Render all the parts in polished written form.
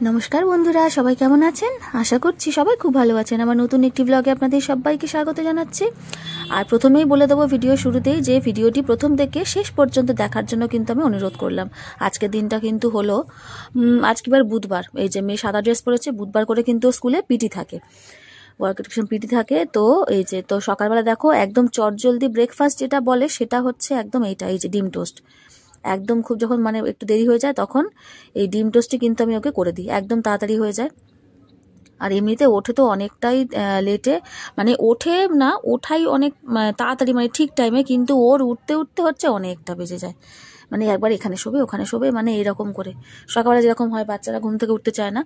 নমস্কার বন্ধুরা, সবাই কেমন আছেন? আশা করছি সবাই খুব ভালো আছেন। আমার নতুন একটি ব্লগে আপনাদের সবাইকে স্বাগত জানাচ্ছি। আর প্রথমেই বলে দেবো ভিডিও শুরুতেই যে ভিডিওটি প্রথম থেকে শেষ পর্যন্ত দেখার জন্য কিন্তু আমি অনুরোধ করলাম। আজকের দিনটা কিন্তু হলো আজকেবার বুধবার। এই যে মেয়ে সাদা ড্রেস পরেছে, বুধবার করে কিন্তু স্কুলে পিটি থাকে, ওয়ার্ক এডুকেশন পিটি থাকে। তো এই যে তো সকালবেলা দেখো একদম চটজলদি ব্রেকফাস্ট যেটা বলে সেটা হচ্ছে একদম এইটা, এই যে ডিম টোস্ট। একদম খুব যখন মানে একটু দেরি হয়ে যায় তখন এই ডিম টোস্টটি কিন্তু আমি ওকে করে দিই, একদম তাড়াতাড়ি হয়ে যায়। আর এমনিতে ওঠে তো অনেকটাই লেটে, মানে ওঠে না, ওঠাই অনেক তাড়াতাড়ি, মানে ঠিক টাইমে, কিন্তু ওর উঠতে উঠতে হচ্ছে অনেকটা বেজে যায়। মানে একবার এখানে শোবে ওখানে শোবে, মানে এরকম করে সকালবেলা যেরকম হয় বাচ্চারা ঘুম থেকে উঠতে চায় না,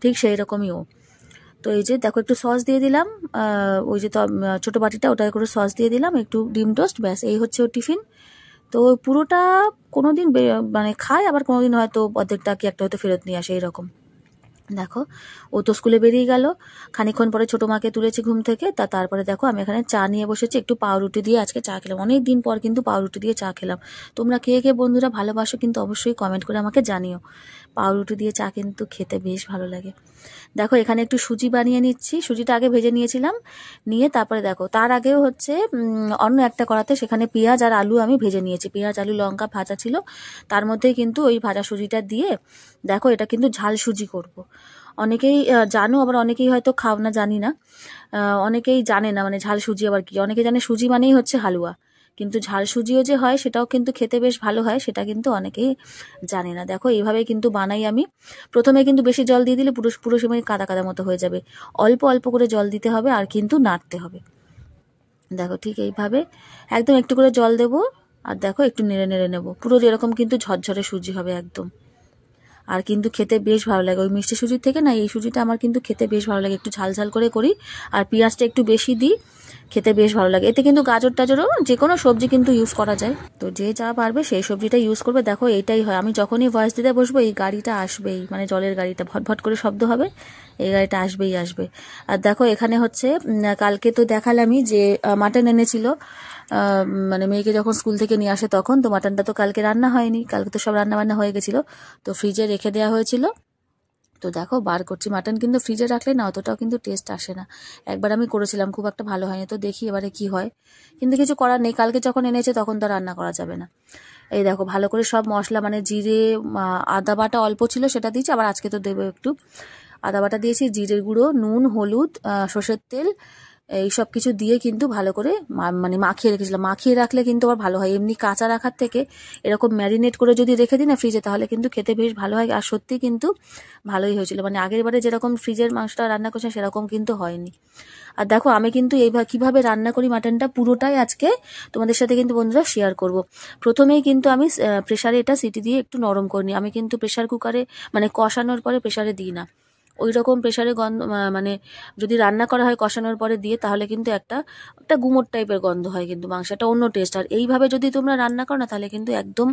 ঠিক সেই রকমই ও। তো এই যে দেখো একটু সস দিয়ে দিলাম, ওই যে ছোটো বাটিটা ওটা করে সস দিয়ে দিলাম, একটু ডিম টোস্ট, ব্যাস এই হচ্ছে ওর টিফিন। তো পুরোটা কোনোদিন মানে খায়, আবার কোনোদিন হয়তো অর্ধেকটা কি একটা হয়তো ফেরত নিয়ে আসে এইরকম। দেখো ও তো স্কুলে বেরিয়ে গেল, খানিকক্ষণ পরে ছোটো মাকে তুলেছি ঘুম থেকে, তারপরে দেখো আমি এখানে চা নিয়ে বসেছি, একটু পাউরুটি দিয়ে আজকে চা খেলাম, অনেক দিন পর কিন্তু পাউরুটি দিয়ে চা খেলাম। তোমরা কে কে বন্ধুরা ভালোবাসো কিন্তু অবশ্যই কমেন্ট করে আমাকে জানিও। পাউরুটি দিয়ে চা কিন্তু খেতে বেশ ভালো লাগে। দেখো এখানে একটু সুজি বানিয়ে নিচ্ছি, সুজিটা আগে ভেজে নিয়েছিলাম, নিয়ে তারপরে দেখো তার আগেও হচ্ছে অন্য একটা কড়াতে সেখানে পেঁয়াজ আর আলু আমি ভেজে নিয়েছি, পেঁয়াজ আলু লঙ্কা ভাজা ছিল, তার মধ্যেই কিন্তু ওই ভাজা সুজিটা দিয়ে দেখো এটা কিন্তু ঝাল সুজি করব। অনেকেই জানো, আবার অনেকেই হয়তো খাও না, জানি না, অনেকেই জানে না মানে ঝাল সুজি আবার কি। অনেকে জানে সুজি মানেই হচ্ছে হালুয়া, কিন্তু ঝাল সুজিও যে হয় সেটাও কিন্তু খেতে বেশ ভালো হয়, সেটা কিন্তু অনেকেই জানে না। দেখো এইভাবে কিন্তু বানাই আমি। প্রথমে কিন্তু বেশি জল দিয়ে দিলে পুরো পুরো সময় কাদা কাদা মতো হয়ে যাবে, অল্প অল্প করে জল দিতে হবে আর কিন্তু নাড়তে হবে। দেখো ঠিক এইভাবে একদম একটু করে জল দেবো, আর দেখো একটু নেড়ে নেড়ে নেবো, পুরো এরকম কিন্তু ঝরঝরে সুজি হবে একদম। আর কিন্তু খেতে বেশ ভালো লাগে, ওই মিষ্টি সুজির থেকে না এই সুজিটা আমার কিন্তু খেতে বেশ ভালো লাগে, একটু ঝাল ঝাল করে করি আর পেঁয়াজটা একটু বেশি দিই, খেতে বেশ ভালো লাগে। এতে কিন্তু গাজর টাজরও যে কোনো সবজি কিন্তু ইউজ করা যায়, তো যে যা পারবে সেই সবজিটা ইউজ করবে। দেখো এইটাই হয়, আমি যখনই ভয়েস দিতে বসবো এই গাড়িটা আসবেই, মানে জলের গাড়িটা ভটভট করে শব্দ হবে, এই গাড়িটা আসবেই আসবে। আর দেখো এখানে হচ্ছে কালকে তো দেখালামই যে মাটন এনেছিল, মানে মেয়েকে যখন স্কুল থেকে নিয়ে আসে তখন, তো মাটনটা তো কালকে রান্না হয়নি, কালকে তো সব রান্না বান্না হয়ে গেছিলো, তো ফ্রিজে রেখে দেওয়া হয়েছিল। তো দেখো বার করছি, মাটন কিন্তু ফ্রিজে রাখলে না অতটাও কিন্তু টেস্ট আসে না। একবার আমি করেছিলাম, খুব একটা ভালো হয়নি, তো দেখি এবারে কি হয়, কিন্তু কিছু করার নেই, কালকে যখন এনেছে তখন তো রান্না করা যাবে না। এই দেখো ভালো করে সব মশলা, মানে জিরে, আদা বাটা অল্প ছিল সেটা দিয়েছি, আবার আজকে তো দেবো একটু, আদা বাটা দিয়েছি, জিরের গুঁড়ো, নুন, হলুদ, সর্ষের তেল, এই সব কিছু দিয়ে কিন্তু ভালো করে মানে মাখিয়ে রেখেছিলাম। মাখিয়ে রাখলে কিন্তু আবার ভালো হয়, এমনি কাঁচা রাখার থেকে এরকম ম্যারিনেট করে যদি রেখে দিই না ফ্রিজে, তাহলে কিন্তু খেতে বেশ ভালো হয়। আর সত্যি কিন্তু ভালোই হয়েছিল, মানে আগের বারে যেরকম ফ্রিজের মাংসটা রান্না করছে সেরকম কিন্তু হয়নি। আর দেখো আমি কিন্তু এইভাবে কিভাবে রান্না করি মাটনটা পুরোটাই আজকে তোমাদের সাথে কিন্তু বন্ধুরা শেয়ার করব। প্রথমেই কিন্তু আমি প্রেসারে এটা সিটি দিয়ে একটু নরম করে নিই, আমি কিন্তু প্রেসার কুকারে মানে কষানোর পরে প্রেসারে দিই না, ওই রকম প্রেসারে গন্ধ, মানে যদি রান্না করা হয় কষানোর পরে দিয়ে, তাহলে কিন্তু একটা একটা গুমোট টাইপের গন্ধ হয়, কিন্তু মাংসটা অন্য টেস্ট। আর এইভাবে যদি তোমরা রান্না করো না, তাহলে কিন্তু একদম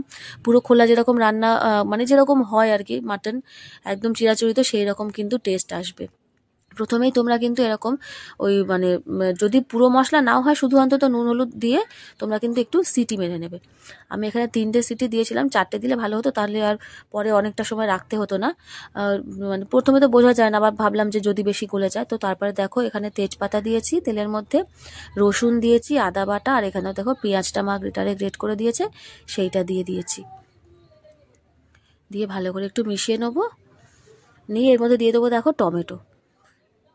পুরো খোলা যেরকম রান্না মানে যেরকম হয় আর কি মাটন, একদম চিরাচরিত সেই রকম কিন্তু টেস্ট আসবে। প্রথমেই তোমরা কিন্তু এরকম ওই মানে যদি পুরো মশলা নাও হয়, শুধু অন্তত নুন হলুদ দিয়ে তোমরা কিন্তু একটু সিটি মেরে নেবে। আমি এখানে 3টে সিটি দিয়েছিলাম, 4টে দিলে ভালো হতো, তাহলে আর পরে অনেকটা সময় রাখতে হতো না। মানে প্রথমে তো বোঝা যায় না, আবার ভাবলাম যে যদি বেশি গলে যায়, তো তারপরে দেখো এখানে তেজপাতা দিয়েছি তেলের মধ্যে, রসুন দিয়েছি, আদা বাটা, আর এখানে দেখো পেঁয়াজটা মা গ্রেটারে গ্রেট করে দিয়েছে সেইটা দিয়ে দিয়েছি, দিয়ে ভালো করে একটু মিশিয়ে নেবো। নিয়ে এর মধ্যে দিয়ে দেবো দেখো টমেটো,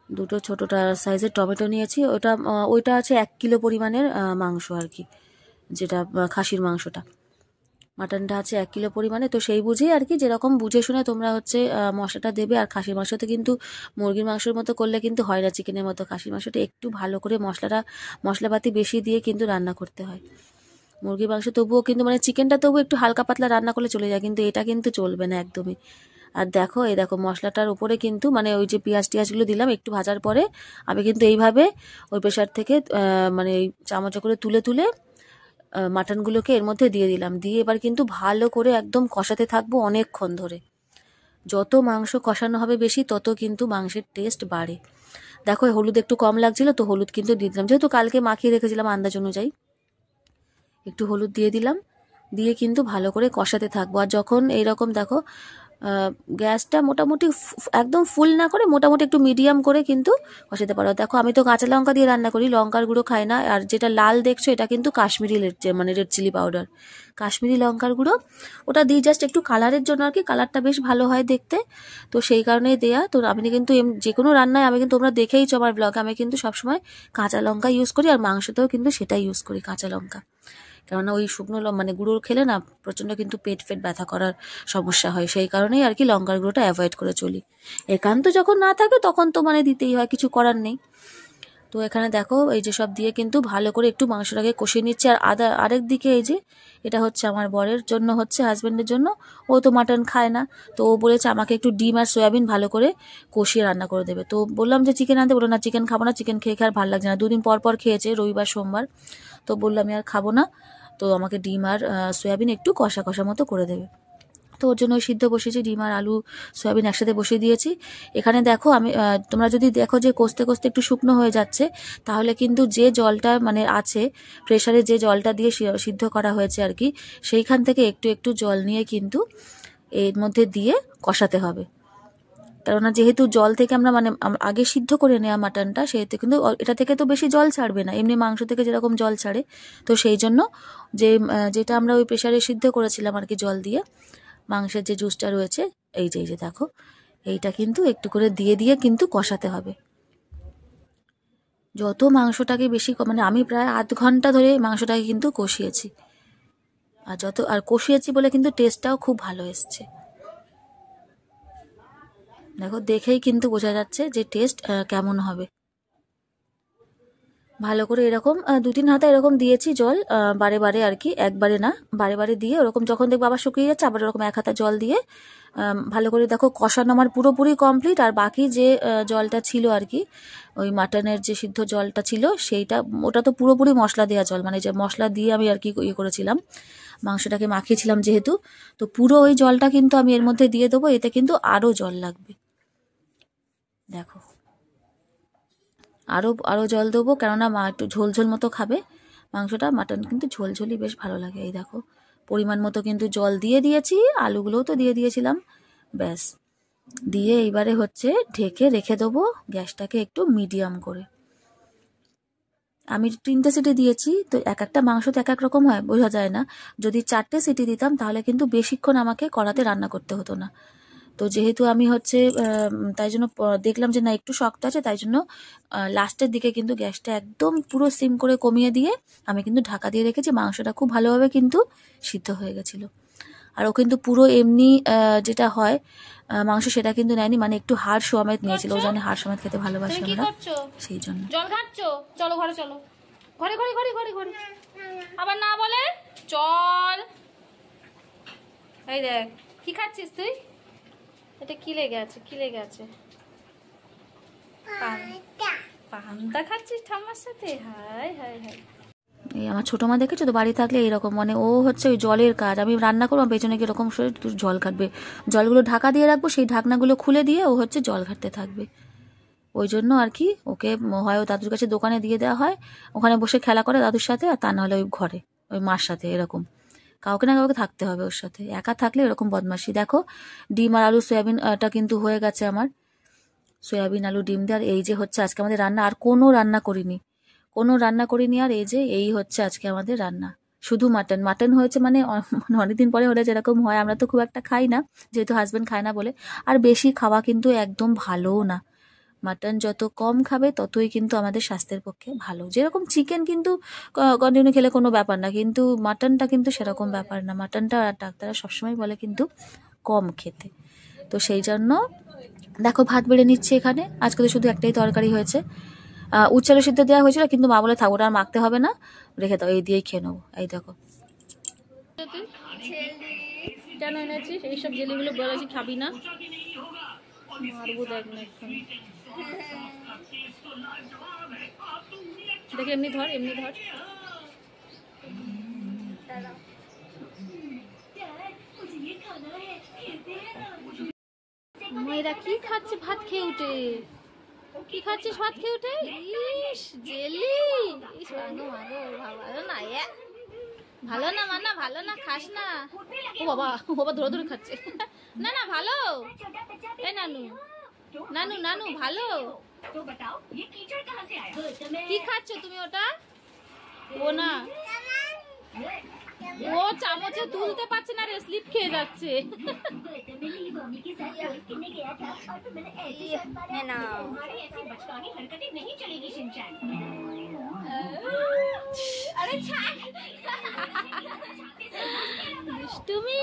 দুটো ছোটোটা সাইজের টমেটো নিয়েছি, ওইটা আছে 1 কিলো পরিমাণের মাংস আর কি, যেটা খাসির মাংসটা, মাটনটা আছে 1 কিলো পরিমাণে, তো সেই বুঝেই আর কি, যেরকম বুঝে শুনে তোমরা হচ্ছে মশলাটা দেবে। আর খাসির মাংসতে কিন্তু মুরগির মাংসের মতো করলে কিন্তু হয় না, চিকেনের মতো, খাসির মাংসটা একটু ভালো করে মশলাপাতি বেশি দিয়ে কিন্তু রান্না করতে হয়। মুরগির মাংস তবুও কিন্তু মানে চিকেনটা তবুও একটু হালকা পাতলা রান্না করলে চলে যায়, কিন্তু এটা কিন্তু চলবে না একদমই। আর দেখো এই দেখো মশলাটার উপরে কিন্তু মানে ওই যে পেঁয়াজ টিয়াজগুলো দিলাম একটু ভাজার পরে, আমি কিন্তু এইভাবে ওই প্রেশার থেকে মানে এই চামচে করে তুলে তুলে মাটনগুলোকে এর মধ্যে দিয়ে দিলাম, দিয়ে এবার কিন্তু ভালো করে একদম কষাতে থাকবো অনেকক্ষণ ধরে। যত মাংস কষানো হবে বেশি, তত কিন্তু মাংসের টেস্ট বাড়ে। দেখো হলুদ একটু কম লাগছিল, তো হলুদ কিন্তু দিয়ে দিলাম, যেহেতু কালকে মাখিয়ে রেখেছিলাম আন্দাজ অনুযায়ী একটু হলুদ দিয়ে দিলাম, দিয়ে কিন্তু ভালো করে কষাতে থাকবো। আর যখন এইরকম দেখো গ্যাসটা মোটামুটি একদম ফুল না করে মোটামুটি একটু মিডিয়াম করে কিন্তু কষাতে পারো। দেখো আমি তো কাঁচা লঙ্কা দিয়ে রান্না করি, লঙ্কার গুঁড়ো খাই না। আর যেটা লাল দেখছো এটা কিন্তু কাশ্মীরি মানে রেড চিলি পাউডার, কাশ্মীরি লঙ্কার গুঁড়ো। ওটা দিই জাস্ট একটু কালারের জন্য আর কি, কালারটা বেশ ভালো হয় দেখতে, তো সেই কারণেই দেয়া। তো আমি কিন্তু যে কোনো রান্নায় আমি কিন্তু, তোমরা দেখেইছো আমার ব্লগে, আমি কিন্তু সবসময় কাঁচা লঙ্কা ইউজ করি, আর মাংসতেও কিন্তু সেটাই ইউজ করি, কাঁচা লঙ্কা। কেননা ওই শুকনো মানে গুঁড়ো খেলে না প্রচণ্ড কিন্তু পেট ব্যথা করার সমস্যা হয়, সেই কারণেই আর কি লঙ্কার গুঁড়োটা অ্যাভয়েড করে চলি। একান্ত যখন না থাকে তখন তো মানে দিতেই হয়, কিছু করার নেই। তো এখানে দেখো এই যে সব দিয়ে কিন্তু ভালো করে একটু মাংসটাকে কষিয়ে নিচ্ছে। আর আরেক দিকে এই যে এটা হচ্ছে আমার বরের জন্য, হচ্ছে হাজবেন্ডের জন্য, ও তো মাটন খায় না, তো ও বলেছে আমাকে একটু ডিম আর সয়াবিন ভালো করে কষিয়ে রান্না করে দেবে। তো বললাম যে চিকেন আনতে, বলো না চিকেন খাবো না, চিকেন খেয়ে আর ভালো লাগছে না, 2 দিন পর পর খেয়েছে, রবিবার সোমবার, তো বললাম আমি আর খাবো না, তো আমাকে ডিম আর সয়াবিন একটু কষা কষা মতো করে দেবে। তো ওর জন্য সিদ্ধ বসিয়েছি, ডিম আর আলু সয়াবিন একসাথে বসিয়ে দিয়েছি। এখানে দেখো আমি তোমরা যদি দেখো যে কষতে কষতে একটু শুকনো হয়ে যাচ্ছে, তাহলে কিন্তু যে জলটা মানে আছে প্রেসারে, যে জলটা দিয়ে সিদ্ধ করা হয়েছে আর কি, সেইখান থেকে একটু একটু জল নিয়ে কিন্তু এর মধ্যে দিয়ে কষাতে হবে। কেননা যেহেতু জল থেকে আমরা মানে আগে সিদ্ধ করে নেওয়া মাটনটা, সেহেতু কিন্তু এটা থেকে তো বেশি জল ছাড়বে না, এমনি মাংস থেকে যেরকম জল ছাড়ে, তো সেই জন্য যেটা আমরা ওই প্রেসারে সিদ্ধ করেছিলাম আর কি জল দিয়ে, মাংসের যে জুসটা রয়েছে, এই যে দেখো, এইটা কিন্তু একটু করে দিয়ে দিয়ে কিন্তু কষাতে হবে। যত মাংসটাকে বেশি মানে আমি প্রায় 1/2 ঘন্টা ধরে মাংসটাকে কিন্তু কষিয়েছি, আর কষিয়েছি বলে কিন্তু টেস্টটাও খুব ভালো এসছে। দেখো দেখেই কিন্তু বোঝা যাচ্ছে যে টেস্ট কেমন হবে। ভালো করে এরকম 2-3 হাতা এরকম দিয়েছি জল, বারে বারে আর কি, একবারে না, বারে বারে দিয়ে ওরকম যখন দেখবো আবার শুকিয়ে যাচ্ছে, আবার ওরকম 1 হাতা জল দিয়ে ভালো করে দেখো কষানো আমার পুরোপুরি কমপ্লিট। আর বাকি যে জলটা ছিল আর কি, ওই মাটনের যে সিদ্ধ জলটা ছিল সেইটা, ওটা তো পুরোপুরি মশলা দেওয়া জল, মানে যে মশলা দিয়ে আমি আর কি ইয়ে করেছিলাম, মাংসটাকে মাখিয়েছিলাম যেহেতু, তো পুরো ওই জলটা কিন্তু আমি এর মধ্যে দিয়ে দেবো, এতে কিন্তু আরও জল লাগবে। দেখো আরও জল দেবো, কেননা মা একটু ঝোল ঝোল মতো খাবে মাংসটা, মাটন কিন্তু ঝোলঝোলই বেশ ভালো লাগে। এই দেখো পরিমাণ মতো কিন্তু জল দিয়ে দিয়েছি, আলুগুলোও তো দিয়ে দিয়েছিলাম, ব্যাস দিয়ে এইবারে হচ্ছে ঢেকে রেখে দেবো গ্যাসটাকে একটু মিডিয়াম করে। আমি 3টে সিটি দিয়েছি, তো এক একটা মাংস তো এক এক রকম হয়, বোঝা যায় না। যদি 4টে সিটি দিতাম তাহলে কিন্তু বেশিক্ষণ আমাকে কড়াতে রান্না করতে হতো না। তো যেহেতু আমি হচ্ছে তাই জন্য দেখলাম যে না একটু শক্ত আছে, তাই জন্য লাস্টের দিকে কিন্তু গ্যাসটা একদম পুরো সিম করে কমিয়ে দিয়ে আমি কিন্তু ঢাকা দিয়ে রেখেছি। মাংসটা খুব ভালোভাবে কিন্তু সিদ্ধ হয়ে গেছিলো। আর ও কিন্তু পুরো এমনি যেটা হয় মাংস, সেটা কিন্তু নেয়নি, মানে একটু হাড় সমেত নিয়েছিল, ও জানে হাড় সমেত খেতে ভালোবাসে আমরা, সেই জন্য। জল খাচ্ছ? চলো ঘরে, চলো ঘরে ঘরে ঘরে ঘরে ঘরে, আবার না বলে চল। এই দেখ কি খাচ্ছিস তুই, এটা কি লেগে আছে, কি লেগে আছে? পান্তা খাচ্ছিস ঠাম্মার সাথে? High high high. এই আমার ছোটো মা দেখেছো তো, বাড়ি থাকলে এরকম, মানে ও হচ্ছে ওই জলের কাজ, আমি রান্না করবো পেছনে গিয়ে এরকম জল ঘাটবে, জলগুলো ঢাকা দিয়ে রাখবো, সেই ঢাকনাগুলো খুলে দিয়ে ও হচ্ছে জল ঘাটতে থাকবে। ওই জন্য আর কি ওকে হয় ও দাদুর কাছে দোকানে দিয়ে দেওয়া হয়, ওখানে বসে খেলা করে দাদুর সাথে, আর তা নাহলে ওই ঘরে ওই মার সাথে, এরকম কাউকে না কাউকে থাকতে হবে ওর সাথে, একা থাকলে এরকম বদমাশি। দেখো ডিম আর আলু সয়াবিনটা কিন্তু হয়ে গেছে আমার, সয়াবিন আলু ডিম দিয়ে। আর এই যে হচ্ছে আজকে আমাদের রান্না, আর কোনো রান্না করিনি, আর এই হচ্ছে আজকে আমাদের রান্না, শুধু মাটন হয়েছে, মানে অনেকদিন পরে হলে যেরকম হয়, আমরা তো খুব একটা খাই না যেহেতু হাজবেন্ড খায় না বলে, আর বেশি খাওয়া কিন্তু একদম ভালোও না, মাটন যত কম খাবে ততই কিন্তু আমাদের স্বাস্থ্যের পক্ষে ভালো। যেরকম চিকেন কিন্তু কন্টিনিউ খেলে কোনো ব্যাপার না, কিন্তু মাটনটা কিন্তু সেরকম ব্যাপার না, মাটনটা ডাক্তাররা সবসময় বলে কিন্তু কম খেতে। তো সেই জন্য দেখো ভাত বেড়ে নিচ্ছি এখানে, আজকে তো শুধু একটাই তরকারি হয়েছে, উচ্ছে আলু সিদ্ধ দেওয়া হয়েছিল, কিন্তু মা বলে থাক ওটা আর মাখতে হবে না, রেখে দাও, এই দিয়েই খেয়ে নেবো। এই দেখো কেন এনেছিস এইসব জেলিগুলো, বলেছি খাবি না, মারবো দেখ না এক্ষুনি। দেখে এমনি ধর, এমনি ধর। মেয়েরা কি খাচ্ছে ভাত খেয়ে উঠে, কি খাচ্ছিস ভাত খেয়ে উঠে? ইস জেলি, ইস মাগো মাগো ভালো না, ভালো না মানা, ভালো না, খাস না। ও বাবা, ও বাবা ধরে ধরে খাচ্ছে। না না ভালো। এ নানু, নানু নানু ভালো। কি খাচ্ছ তুমি ওটা? ও না, ও চামচে তুলতে পারছে না রে, স্লিপ খেয়ে যাচ্ছে। দুষ্টুমি,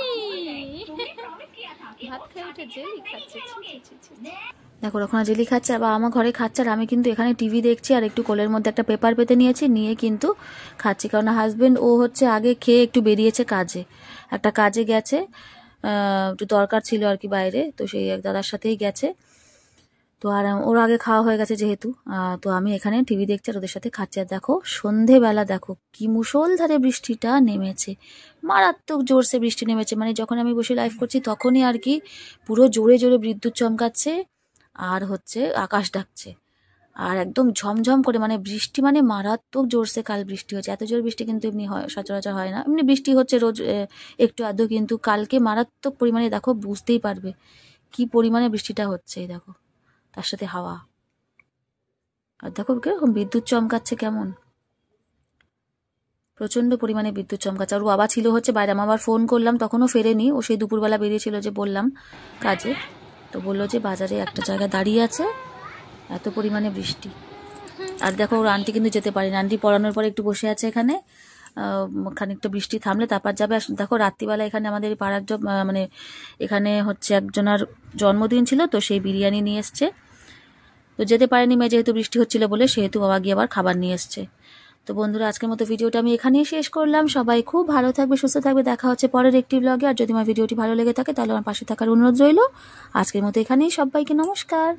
ভাত খেয়ে উঠে জেলি খাচ্ছে। দেখো ওখানে জেলি খাচ্ছে, আবার আমার ঘরে খাচ্ছে, আর আমি কিন্তু এখানে টিভি দেখছি আর একটু কোলের মধ্যে একটা পেপার পেতে নিয়েছি, নিয়ে কিন্তু খাচ্ছি। কারণ হাজবেন্ড ও হচ্ছে আগে খেয়ে একটু বেরিয়েছে কাজে, একটা কাজে গেছে, একটু দরকার ছিল আর কি বাইরে, তো সেই এক দাদার সাথেই গেছে। তো আর ওর আগে খাওয়া হয়ে গেছে যেহেতু, তো আমি এখানে টিভি দেখছি আর ওদের সাথে খাচ্ছি। আর দেখো সন্ধেবেলা দেখো কি মুষলধারে বৃষ্টিটা নেমেছে, মারাত্মক জোরসে বৃষ্টি নেমেছে। মানে যখন আমি বসে লাইভ করছি তখনই আর কি পুরো জোরে জোরে বিদ্যুৎ চমকাচ্ছে আর হচ্ছে আকাশ ডাকছে, আর একদম ঝমঝম করে, মানে বৃষ্টি মানে মারাত্মক জোরসে কাল বৃষ্টি হচ্ছে। এত জোর বৃষ্টি কিন্তু এমনি হয়, সচরাচর হয় না। এমনি বৃষ্টি হচ্ছে রোজ একটু আধটু, কিন্তু কালকে মারাত্মক পরিমাণে দেখো, বুঝতেই পারবে কি পরিমাণে বৃষ্টিটা হচ্ছে। এই দেখো, তার সাথে হাওয়া, আর দেখো কিরকম বিদ্যুৎ চমকাচ্ছে, কেমন প্রচন্ড পরিমাণে বিদ্যুৎ চমকাচ্ছে। আর বাবা ছিল হচ্ছে বাইরে, আমি আবার ফোন করলাম তখনও ফেরেনি, ও সেই দুপুরবেলা বেরিয়েছিল যে বললাম কাজে, তো বললো যে বাজারে একটা জায়গায় দাঁড়িয়ে আছে, এত পরিমাণে বৃষ্টি। আর দেখো ওর আন্টি কিন্তু যেতে পারেনি, আন্টি পড়ানোর পরে একটু বসে আছে এখানে, খানিকটা বৃষ্টি থামলে তারপর যাবে। আর দেখো রাত্রিবেলা এখানে আমাদের পাড়ার মানে এখানে হচ্ছে একজনের জন্মদিন ছিল, তো সেই বিরিয়ানি নিয়ে এসছে, তো যেতে পারেনি মেয়ে যেহেতু বৃষ্টি হচ্ছিল বলে, সেহেতু বাবা গিয়ে আবার খাবার নিয়ে এসছে। তো বন্ধুরা আজকের মতো ভিডিওটা আমি এখানেই শেষ করলাম। সবাই খুব ভালো থাকবে, সুস্থ থাকবে, দেখা হচ্ছে পরের একটি ব্লগে। আর যদি আমার ভিডিওটি ভালো লেগে থাকে তাহলে আমার পাশে থাকার অনুরোধ রইল। আজকের মতো এখানেই, সবাইকে নমস্কার।